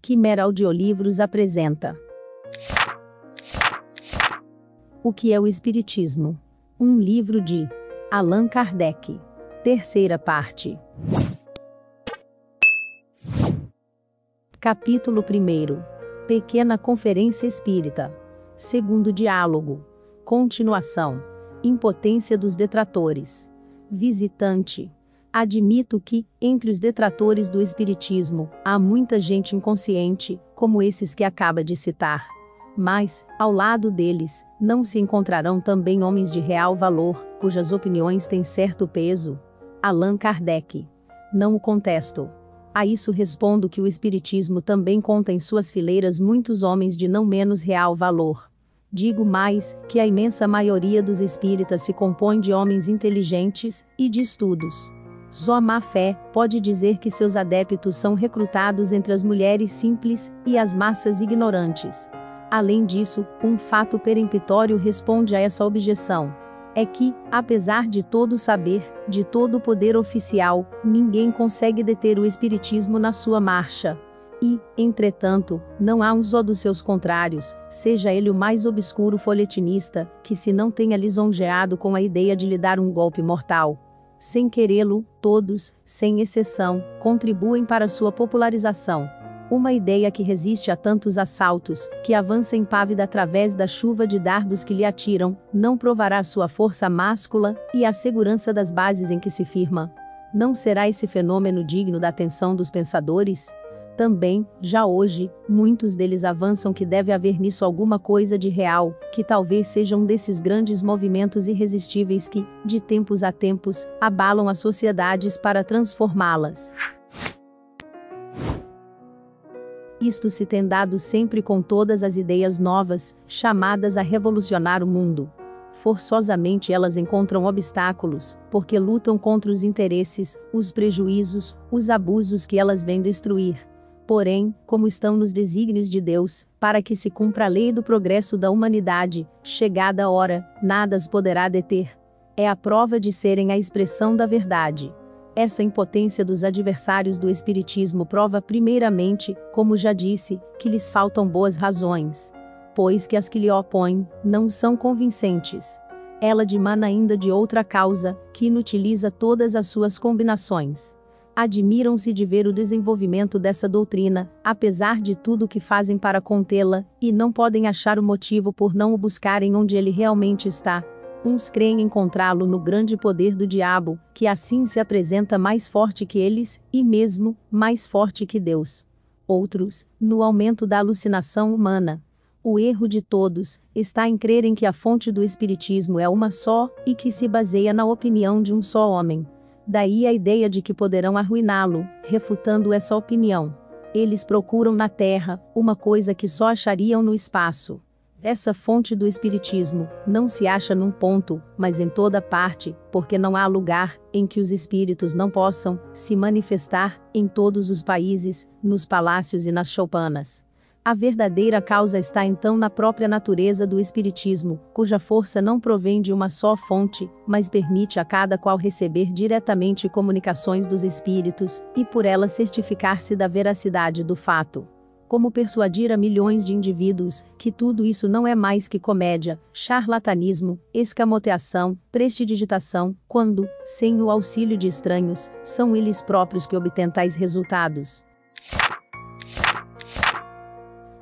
Quimera Audiolivros apresenta O que é o Espiritismo? Um livro de Allan Kardec. Terceira parte. Capítulo 1. Pequena Conferência Espírita. Segundo diálogo. Continuação. Impotência dos detratores. Visitante. Admito que, entre os detratores do Espiritismo, há muita gente inconsciente, como esses que acaba de citar. Mas, ao lado deles, não se encontrarão também homens de real valor, cujas opiniões têm certo peso? Allan Kardec. Não o contesto. A isso respondo que o Espiritismo também conta em suas fileiras muitos homens de não menos real valor. Digo mais, que a imensa maioria dos espíritas se compõe de homens inteligentes e de estudos. Só má fé pode dizer que seus adeptos são recrutados entre as mulheres simples e as massas ignorantes. Além disso, um fato peremptório responde a essa objeção. É que, apesar de todo saber, de todo poder oficial, ninguém consegue deter o Espiritismo na sua marcha. E, entretanto, não há um só dos seus contrários, seja ele o mais obscuro folhetinista, que se não tenha lisonjeado com a ideia de lhe dar um golpe mortal. Sem querê-lo, todos, sem exceção, contribuem para sua popularização. Uma ideia que resiste a tantos assaltos, que avança impávida através da chuva de dardos que lhe atiram, não provará sua força máscula e a segurança das bases em que se firma. Não será esse fenômeno digno da atenção dos pensadores? Também, já hoje, muitos deles avançam que deve haver nisso alguma coisa de real, que talvez seja um desses grandes movimentos irresistíveis que, de tempos a tempos, abalam as sociedades para transformá-las. Isto se tem dado sempre com todas as ideias novas, chamadas a revolucionar o mundo. Forçosamente elas encontram obstáculos, porque lutam contra os interesses, os prejuízos, os abusos que elas vêm destruir. Porém, como estão nos desígnios de Deus, para que se cumpra a lei do progresso da humanidade, chegada a hora, nada as poderá deter. É a prova de serem a expressão da verdade. Essa impotência dos adversários do Espiritismo prova primeiramente, como já disse, que lhes faltam boas razões. Pois que as que lhe opõem, não são convincentes. Ela dimana ainda de outra causa, que inutiliza todas as suas combinações. Admiram-se de ver o desenvolvimento dessa doutrina, apesar de tudo o que fazem para contê-la, e não podem achar o motivo por não o buscarem onde ele realmente está. Uns creem encontrá-lo no grande poder do diabo, que assim se apresenta mais forte que eles, e mesmo, mais forte que Deus. Outros, no aumento da alucinação humana. O erro de todos está em crerem que a fonte do Espiritismo é uma só, e que se baseia na opinião de um só homem. Daí a ideia de que poderão arruiná-lo, refutando essa opinião. Eles procuram na Terra uma coisa que só achariam no espaço. Essa fonte do Espiritismo não se acha num ponto, mas em toda parte, porque não há lugar em que os espíritos não possam se manifestar em todos os países, nos palácios e nas choupanas. A verdadeira causa está então na própria natureza do Espiritismo, cuja força não provém de uma só fonte, mas permite a cada qual receber diretamente comunicações dos espíritos, e por ela certificar-se da veracidade do fato. Como persuadir a milhões de indivíduos que tudo isso não é mais que comédia, charlatanismo, escamoteação, prestidigitação, quando, sem o auxílio de estranhos, são eles próprios que obtêm tais resultados?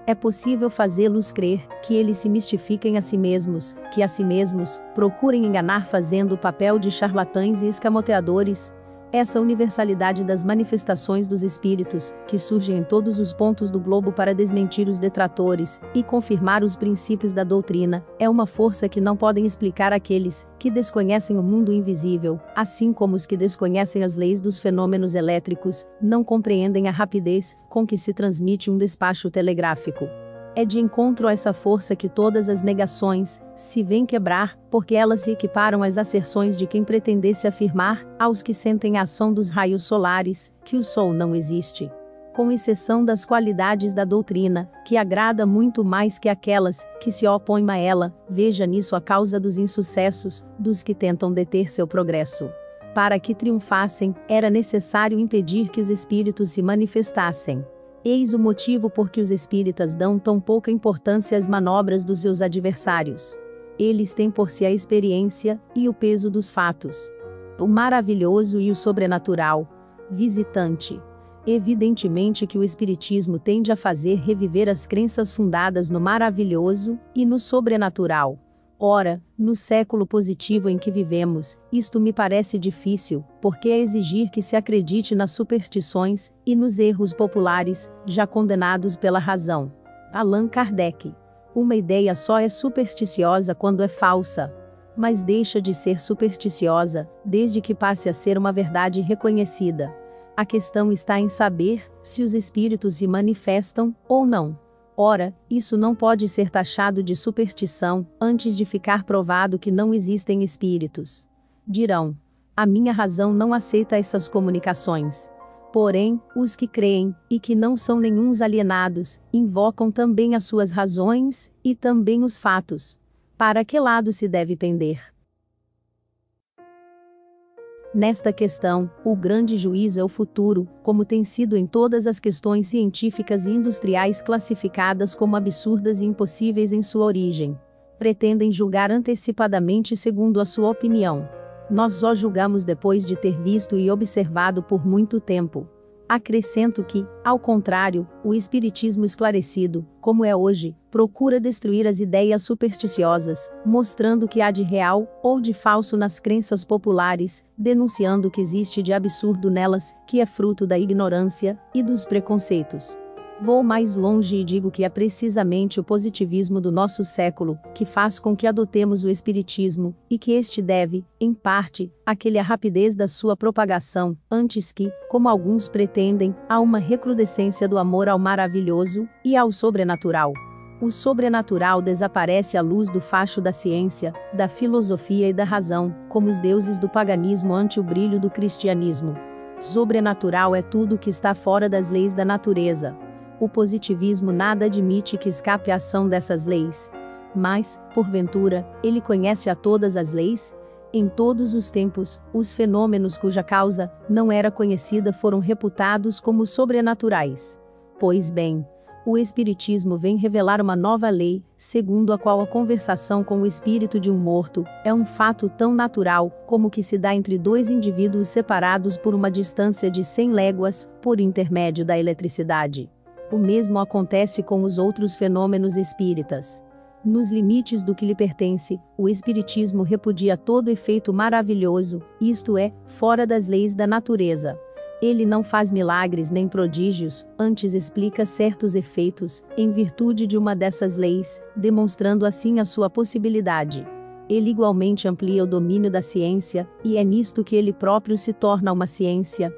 É possível fazê-los crer que eles se mistifiquem a si mesmos, que a si mesmos procurem enganar fazendo o papel de charlatães e escamoteadores? Essa universalidade das manifestações dos espíritos, que surgem em todos os pontos do globo para desmentir os detratores e confirmar os princípios da doutrina, é uma força que não podem explicar aqueles que desconhecem o mundo invisível, assim como os que desconhecem as leis dos fenômenos elétricos, não compreendem a rapidez com que se transmite um despacho telegráfico. É de encontro a essa força que todas as negações se vêm quebrar, porque elas se equiparam às asserções de quem pretendesse afirmar, aos que sentem a ação dos raios solares, que o Sol não existe. Com exceção das qualidades da doutrina, que agrada muito mais que aquelas que se opõem a ela, veja nisso a causa dos insucessos, dos que tentam deter seu progresso. Para que triunfassem, era necessário impedir que os espíritos se manifestassem. Eis o motivo por que os espíritas dão tão pouca importância às manobras dos seus adversários. Eles têm por si a experiência e o peso dos fatos. O maravilhoso e o sobrenatural. Visitante. Evidentemente que o espiritismo tende a fazer reviver as crenças fundadas no maravilhoso e no sobrenatural. Ora, no século positivo em que vivemos, isto me parece difícil, porque é exigir que se acredite nas superstições e nos erros populares, já condenados pela razão. Allan Kardec. Uma ideia só é supersticiosa quando é falsa. Mas deixa de ser supersticiosa, desde que passe a ser uma verdade reconhecida. A questão está em saber se os espíritos se manifestam ou não. Ora, isso não pode ser taxado de superstição, antes de ficar provado que não existem espíritos. Dirão: a minha razão não aceita essas comunicações. Porém, os que creem, e que não são nenhuns alienados, invocam também as suas razões, e também os fatos. Para que lado se deve pender? Nesta questão, o grande juízo é o futuro, como tem sido em todas as questões científicas e industriais classificadas como absurdas e impossíveis em sua origem. Pretendem julgar antecipadamente segundo a sua opinião. Nós só julgamos depois de ter visto e observado por muito tempo. Acrescento que, ao contrário, o espiritismo esclarecido, como é hoje, procura destruir as ideias supersticiosas, mostrando o que há de real ou de falso nas crenças populares, denunciando o que existe de absurdo nelas, que é fruto da ignorância e dos preconceitos. Vou mais longe e digo que é precisamente o positivismo do nosso século que faz com que adotemos o espiritismo, e que este deve, em parte, àquela rapidez da sua propagação, antes que, como alguns pretendem, a uma recrudescência do amor ao maravilhoso e ao sobrenatural. O sobrenatural desaparece à luz do facho da ciência, da filosofia e da razão, como os deuses do paganismo ante o brilho do cristianismo. Sobrenatural é tudo que está fora das leis da natureza. O positivismo nada admite que escape à ação dessas leis. Mas, porventura, ele conhece a todas as leis? Em todos os tempos, os fenômenos cuja causa não era conhecida foram reputados como sobrenaturais. Pois bem, o Espiritismo vem revelar uma nova lei, segundo a qual a conversação com o espírito de um morto é um fato tão natural como o que se dá entre dois indivíduos separados por uma distância de 100 léguas, por intermédio da eletricidade. O mesmo acontece com os outros fenômenos espíritas. Nos limites do que lhe pertence, o Espiritismo repudia todo efeito maravilhoso, isto é, fora das leis da natureza. Ele não faz milagres nem prodígios, antes explica certos efeitos, em virtude de uma dessas leis, demonstrando assim a sua possibilidade. Ele igualmente amplia o domínio da ciência, e é nisto que ele próprio se torna uma ciência.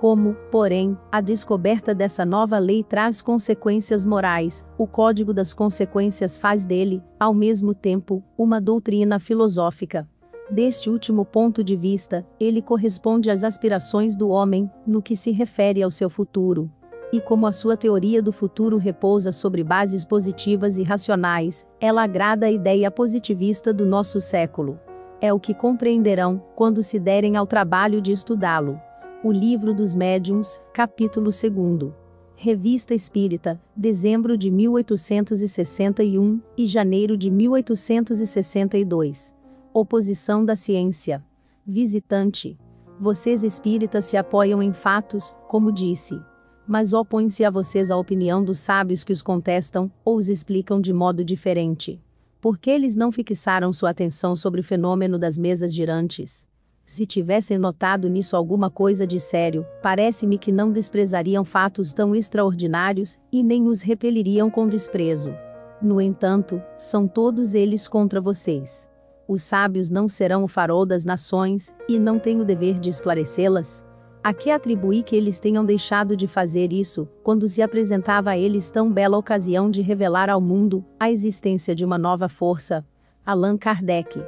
Como, porém, a descoberta dessa nova lei traz consequências morais, o Código das Consequências faz dele, ao mesmo tempo, uma doutrina filosófica. Deste último ponto de vista, ele corresponde às aspirações do homem, no que se refere ao seu futuro. E como a sua teoria do futuro repousa sobre bases positivas e racionais, ela agrada a ideia positivista do nosso século. É o que compreenderão, quando se derem ao trabalho de estudá-lo. O Livro dos Médiuns, capítulo 2. Revista Espírita, dezembro de 1861 e janeiro de 1862. Oposição da ciência. Visitante. Vocês espíritas se apoiam em fatos, como disse. Mas opõem-se a vocês a opinião dos sábios que os contestam, ou os explicam de modo diferente. Por que eles não fixaram sua atenção sobre o fenômeno das mesas girantes? Se tivessem notado nisso alguma coisa de sério, parece-me que não desprezariam fatos tão extraordinários, e nem os repeliriam com desprezo. No entanto, são todos eles contra vocês. Os sábios não serão o farol das nações, e não têm o dever de esclarecê-las? A que atribuir que eles tenham deixado de fazer isso, quando se apresentava a eles tão bela ocasião de revelar ao mundo a existência de uma nova força? Allan Kardec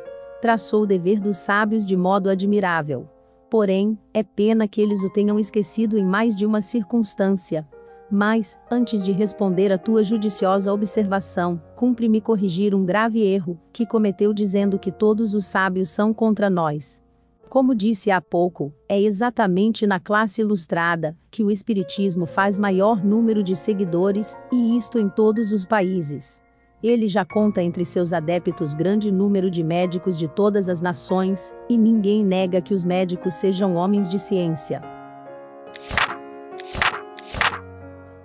traçou o dever dos sábios de modo admirável. Porém, é pena que eles o tenham esquecido em mais de uma circunstância. Mas, antes de responder à tua judiciosa observação, cumpre-me corrigir um grave erro, que cometeu dizendo que todos os sábios são contra nós. Como disse há pouco, é exatamente na classe ilustrada que o espiritismo faz maior número de seguidores, e isto em todos os países. Ele já conta entre seus adeptos grande número de médicos de todas as nações, e ninguém nega que os médicos sejam homens de ciência.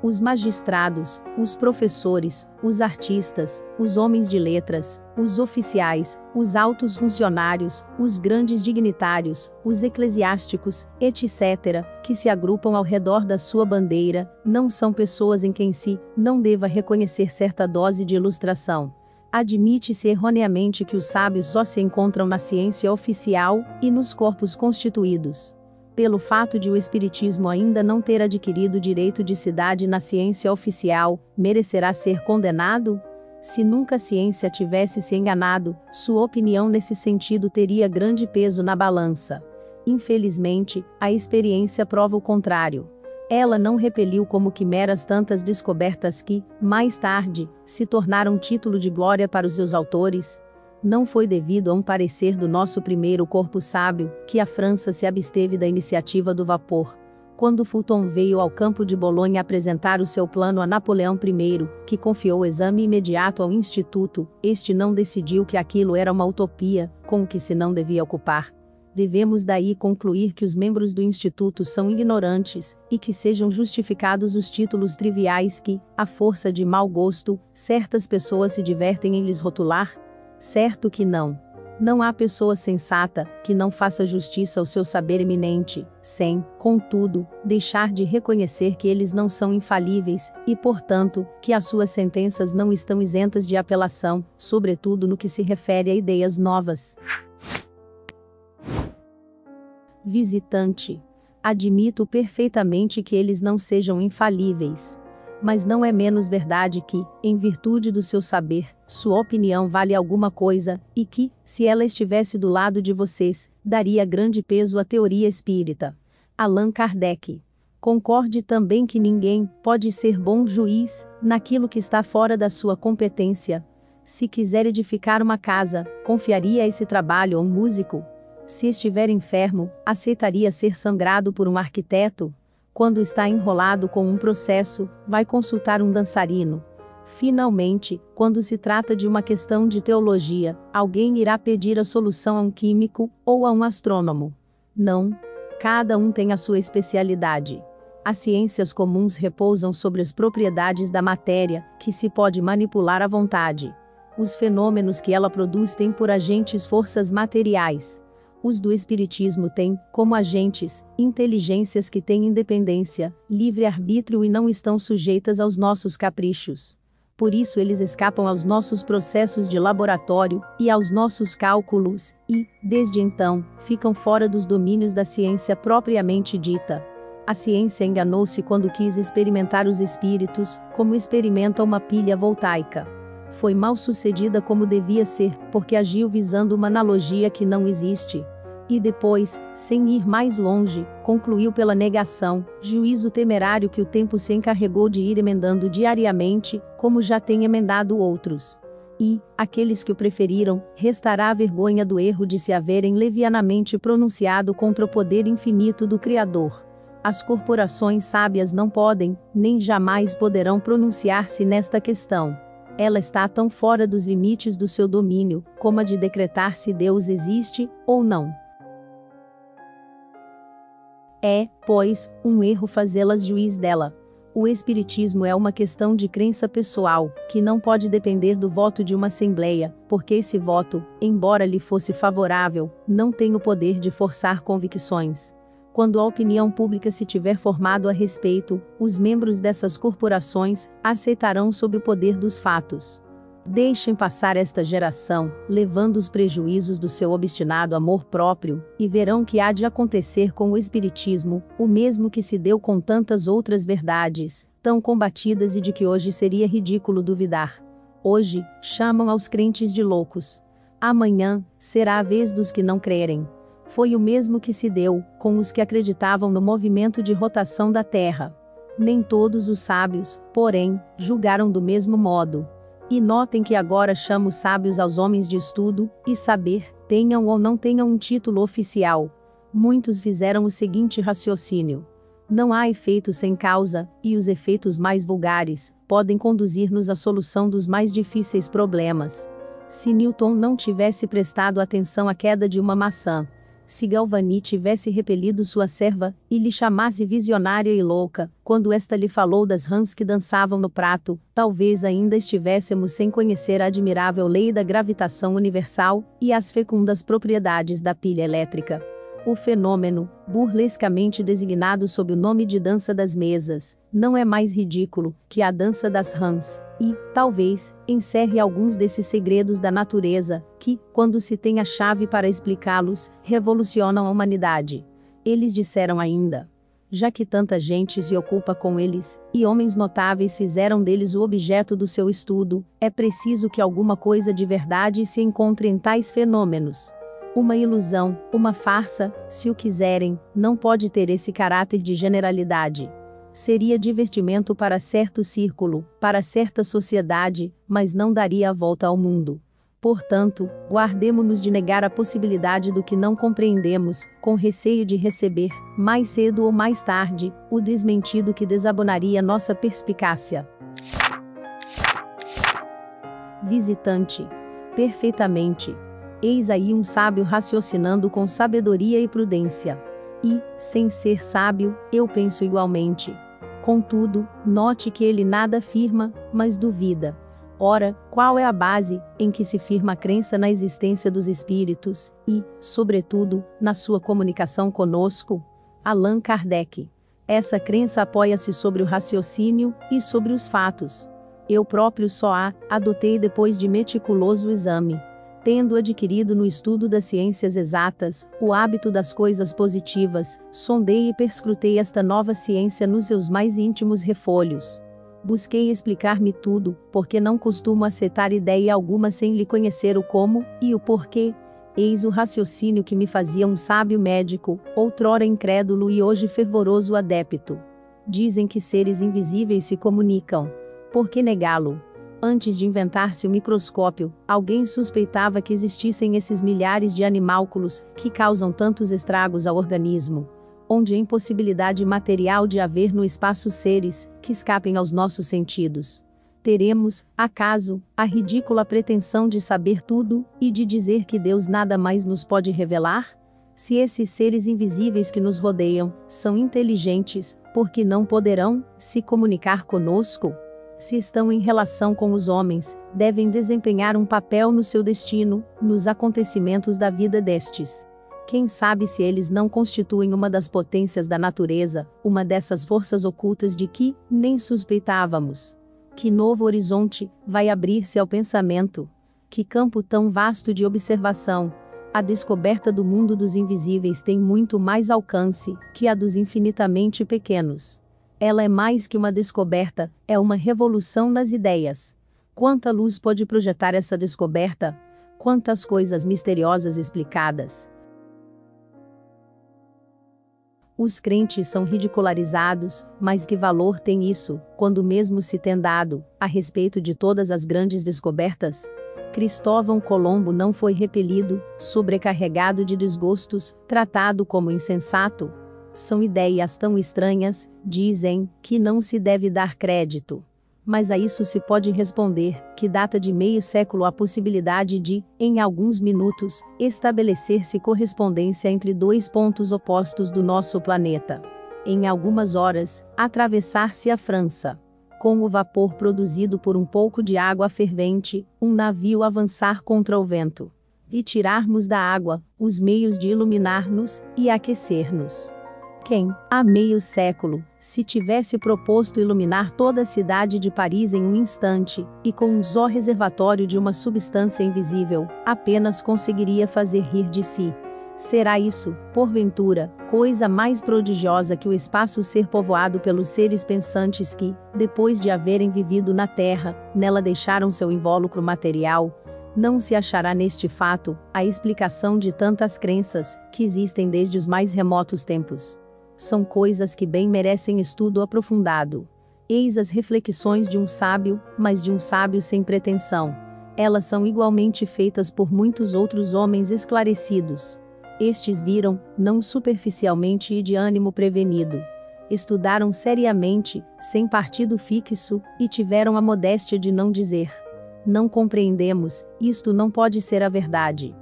Os magistrados, os professores, os artistas, os homens de letras, os oficiais, os altos funcionários, os grandes dignitários, os eclesiásticos, etc., que se agrupam ao redor da sua bandeira, não são pessoas em quem se não deva reconhecer certa dose de ilustração. Admite-se erroneamente que os sábios só se encontram na ciência oficial e nos corpos constituídos. Pelo fato de o espiritismo ainda não ter adquirido direito de cidade na ciência oficial, merecerá ser condenado? Se nunca a ciência tivesse se enganado, sua opinião nesse sentido teria grande peso na balança. Infelizmente, a experiência prova o contrário. Ela não repeliu como quimeras tantas descobertas que, mais tarde, se tornaram título de glória para os seus autores. Não foi devido a um parecer do nosso primeiro corpo sábio, que a França se absteve da iniciativa do vapor. Quando Fulton veio ao campo de Bolonha apresentar o seu plano a Napoleão I, que confiou o exame imediato ao Instituto, este não decidiu que aquilo era uma utopia, com o que se não devia ocupar. Devemos daí concluir que os membros do Instituto são ignorantes, e que sejam justificados os títulos triviais que, à força de mau gosto, certas pessoas se divertem em lhes rotular? Certo que não. Não há pessoa sensata que não faça justiça ao seu saber eminente, sem, contudo, deixar de reconhecer que eles não são infalíveis, e, portanto, que as suas sentenças não estão isentas de apelação, sobretudo no que se refere a ideias novas. Visitante. Admito perfeitamente que eles não sejam infalíveis. Mas não é menos verdade que, em virtude do seu saber, sua opinião vale alguma coisa, e que, se ela estivesse do lado de vocês, daria grande peso à teoria espírita. Allan Kardec. Concorde também que ninguém pode ser bom juiz naquilo que está fora da sua competência. Se quiser edificar uma casa, confiaria esse trabalho a um músico? Se estiver enfermo, aceitaria ser sangrado por um arquiteto? Quando está enrolado com um processo, vai consultar um dançarino. Finalmente, quando se trata de uma questão de teologia, alguém irá pedir a solução a um químico ou a um astrônomo. Não. Cada um tem a sua especialidade. As ciências comuns repousam sobre as propriedades da matéria, que se pode manipular à vontade. Os fenômenos que ela produz têm por agentes forças materiais. Os do espiritismo têm, como agentes, inteligências que têm independência, livre-arbítrio e não estão sujeitas aos nossos caprichos. Por isso eles escapam aos nossos processos de laboratório e aos nossos cálculos, e, desde então, ficam fora dos domínios da ciência propriamente dita. A ciência enganou-se quando quis experimentar os espíritos, como experimenta uma pilha voltaica. Foi mal sucedida como devia ser, porque agiu visando uma analogia que não existe. E depois, sem ir mais longe, concluiu pela negação, juízo temerário que o tempo se encarregou de ir emendando diariamente, como já tem emendado outros. E, aqueles que o preferiram, restará a vergonha do erro de se haverem levianamente pronunciado contra o poder infinito do Criador. As corporações sábias não podem, nem jamais poderão pronunciar-se nesta questão. Ela está tão fora dos limites do seu domínio, como a de decretar se Deus existe, ou não. É, pois, um erro fazê-las juiz dela. O espiritismo é uma questão de crença pessoal, que não pode depender do voto de uma assembleia, porque esse voto, embora lhe fosse favorável, não tem o poder de forçar convicções. Quando a opinião pública se tiver formado a respeito, os membros dessas corporações aceitarão sob o poder dos fatos. Deixem passar esta geração, levando os prejuízos do seu obstinado amor próprio, e verão que há de acontecer com o espiritismo, o mesmo que se deu com tantas outras verdades, tão combatidas e de que hoje seria ridículo duvidar. Hoje, chamam aos crentes de loucos. Amanhã, será a vez dos que não crerem. Foi o mesmo que se deu com os que acreditavam no movimento de rotação da Terra. Nem todos os sábios, porém, julgaram do mesmo modo. E notem que agora chamo sábios aos homens de estudo e saber, tenham ou não tenham um título oficial. Muitos fizeram o seguinte raciocínio: não há efeito sem causa, e os efeitos mais vulgares podem conduzir-nos à solução dos mais difíceis problemas. Se Newton não tivesse prestado atenção à queda de uma maçã, se Galvani tivesse repelido sua serva, e lhe chamasse visionária e louca, quando esta lhe falou das rãs que dançavam no prato, talvez ainda estivéssemos sem conhecer a admirável lei da gravitação universal, e as fecundas propriedades da pilha elétrica. O fenômeno, burlescamente designado sob o nome de dança das mesas, não é mais ridículo que a dança das rãs, e, talvez, encerre alguns desses segredos da natureza, que, quando se tem a chave para explicá-los, revolucionam a humanidade. Eles disseram ainda: já que tanta gente se ocupa com eles, e homens notáveis fizeram deles o objeto do seu estudo, é preciso que alguma coisa de verdade se encontre em tais fenômenos. Uma ilusão, uma farsa, se o quiserem, não pode ter esse caráter de generalidade. Seria divertimento para certo círculo, para certa sociedade, mas não daria a volta ao mundo. Portanto, guardemo-nos de negar a possibilidade do que não compreendemos, com receio de receber, mais cedo ou mais tarde, o desmentido que desabonaria nossa perspicácia. Visitante. Perfeitamente. Eis aí um sábio raciocinando com sabedoria e prudência. E, sem ser sábio, eu penso igualmente. Contudo, note que ele nada afirma, mas duvida. Ora, qual é a base em que se firma a crença na existência dos espíritos e, sobretudo, na sua comunicação conosco? Allan Kardec. Essa crença apoia-se sobre o raciocínio e sobre os fatos. Eu próprio só a adotei depois de meticuloso exame. Tendo adquirido no estudo das ciências exatas o hábito das coisas positivas, sondei e perscrutei esta nova ciência nos seus mais íntimos refolhos. Busquei explicar-me tudo, porque não costumo aceitar ideia alguma sem lhe conhecer o como e o porquê. Eis o raciocínio que me fazia um sábio médico, outrora incrédulo e hoje fervoroso adepto. Dizem que seres invisíveis se comunicam. Por que negá-lo? Antes de inventar-se o microscópio, alguém suspeitava que existissem esses milhares de animálculos, que causam tantos estragos ao organismo, onde a impossibilidade material de haver no espaço seres, que escapem aos nossos sentidos. Teremos, acaso, a ridícula pretensão de saber tudo, e de dizer que Deus nada mais nos pode revelar? Se esses seres invisíveis que nos rodeiam, são inteligentes, por que não poderão se comunicar conosco? Se estão em relação com os homens, devem desempenhar um papel no seu destino, nos acontecimentos da vida destes. Quem sabe se eles não constituem uma das potências da natureza, uma dessas forças ocultas de que nem suspeitávamos. Que novo horizonte vai abrir-se ao pensamento? Que campo tão vasto de observação! A descoberta do mundo dos invisíveis tem muito mais alcance que a dos infinitamente pequenos. Ela é mais que uma descoberta, é uma revolução nas ideias. Quanta luz pode projetar essa descoberta? Quantas coisas misteriosas explicadas! Os crentes são ridicularizados, mas que valor tem isso, quando mesmo se tem dado, a respeito de todas as grandes descobertas? Cristóvão Colombo não foi repelido, sobrecarregado de desgostos, tratado como insensato? São ideias tão estranhas, dizem, que não se deve dar crédito. Mas a isso se pode responder, que data de meio século a possibilidade de, em alguns minutos, estabelecer-se correspondência entre dois pontos opostos do nosso planeta. Em algumas horas, atravessar-se a França. Com o vapor produzido por um pouco de água fervente, um navio avançar contra o vento. E tirarmos da água, os meios de iluminar-nos, e aquecer-nos. Quem, há meio século, se tivesse proposto iluminar toda a cidade de Paris em um instante, e com um só reservatório de uma substância invisível, apenas conseguiria fazer rir de si? Será isso, porventura, coisa mais prodigiosa que o espaço ser povoado pelos seres pensantes que, depois de haverem vivido na Terra, nela deixaram seu invólucro material? Não se achará neste fato a explicação de tantas crenças, que existem desde os mais remotos tempos. São coisas que bem merecem estudo aprofundado. Eis as reflexões de um sábio, mas de um sábio sem pretensão. elas são igualmente feitas por muitos outros homens esclarecidos. Estes viram, não superficialmente e de ânimo prevenido. Estudaram seriamente, sem partido fixo, e tiveram a modéstia de não dizer: não compreendemos, isto não pode ser a verdade.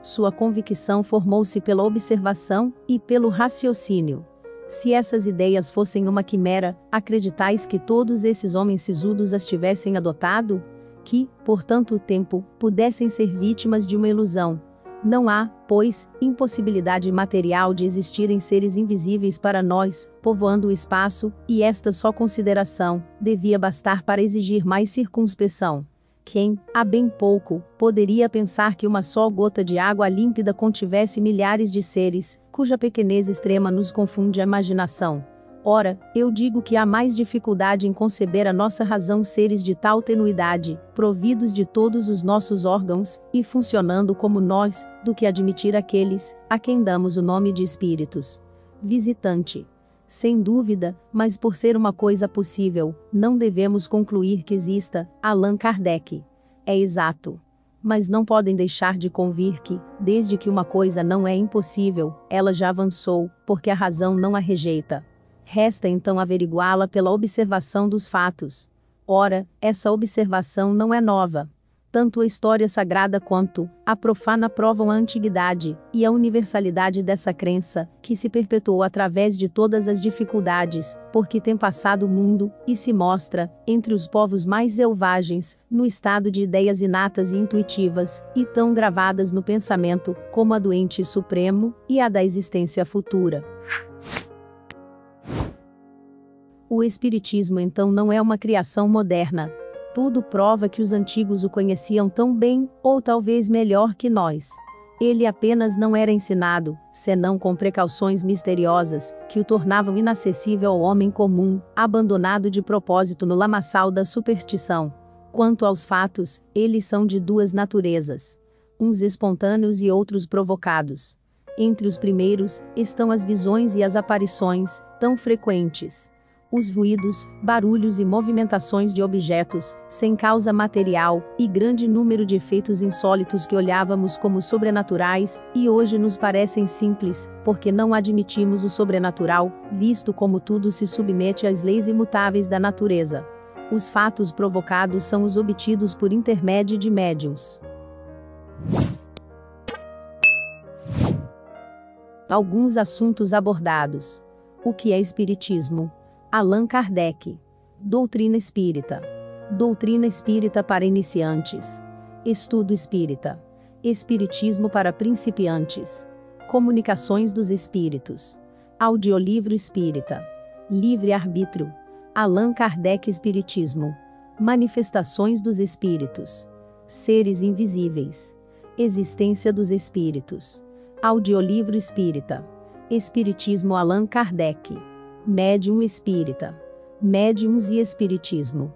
Sua convicção formou-se pela observação e pelo raciocínio. Se essas ideias fossem uma quimera, acreditais que todos esses homens sisudos as tivessem adotado? Que, por tanto tempo, pudessem ser vítimas de uma ilusão? Não há, pois, impossibilidade material de existirem seres invisíveis para nós, povoando o espaço, e esta só consideração devia bastar para exigir mais circunspeção. Quem, há bem pouco, poderia pensar que uma só gota de água límpida contivesse milhares de seres, cuja pequenez extrema nos confunde a imaginação? Ora, eu digo que há mais dificuldade em conceber a nossa razão seres de tal tenuidade, providos de todos os nossos órgãos, e funcionando como nós, do que admitir aqueles, a quem damos o nome de espíritos. Visitante. Sem dúvida, mas por ser uma coisa possível, não devemos concluir que exista. Allan Kardec. É exato. Mas não podem deixar de convir que, desde que uma coisa não é impossível, ela já avançou, porque a razão não a rejeita. Resta então averiguá-la pela observação dos fatos. Ora, essa observação não é nova. Tanto a história sagrada quanto a profana provam a antiguidade e a universalidade dessa crença, que se perpetuou através de todas as dificuldades, porque tem passado o mundo, e se mostra, entre os povos mais selvagens, no estado de ideias inatas e intuitivas, e tão gravadas no pensamento, como a do ente supremo, e a da existência futura. O Espiritismo então não é uma criação moderna. Tudo prova que os antigos o conheciam tão bem, ou talvez melhor que nós. Ele apenas não era ensinado, senão com precauções misteriosas, que o tornavam inacessível ao homem comum, abandonado de propósito no lamaçal da superstição. Quanto aos fatos, eles são de duas naturezas. Uns espontâneos e outros provocados. Entre os primeiros, estão as visões e as aparições, tão frequentes. Os ruídos, barulhos e movimentações de objetos, sem causa material, e grande número de efeitos insólitos que olhávamos como sobrenaturais, e hoje nos parecem simples, porque não admitimos o sobrenatural, visto como tudo se submete às leis imutáveis da natureza. Os fatos provocados são os obtidos por intermédio de médiuns. Alguns assuntos abordados. O que é Espiritismo? Allan Kardec. Doutrina Espírita. Doutrina Espírita para iniciantes. Estudo Espírita. Espiritismo para principiantes. Comunicações dos Espíritos. Audiolivro Espírita. Livre-arbítrio. Allan Kardec Espiritismo. Manifestações dos Espíritos. Seres invisíveis. Existência dos Espíritos. Audiolivro Espírita. Espiritismo Allan Kardec. Médium Espírita. Médiuns e Espiritismo.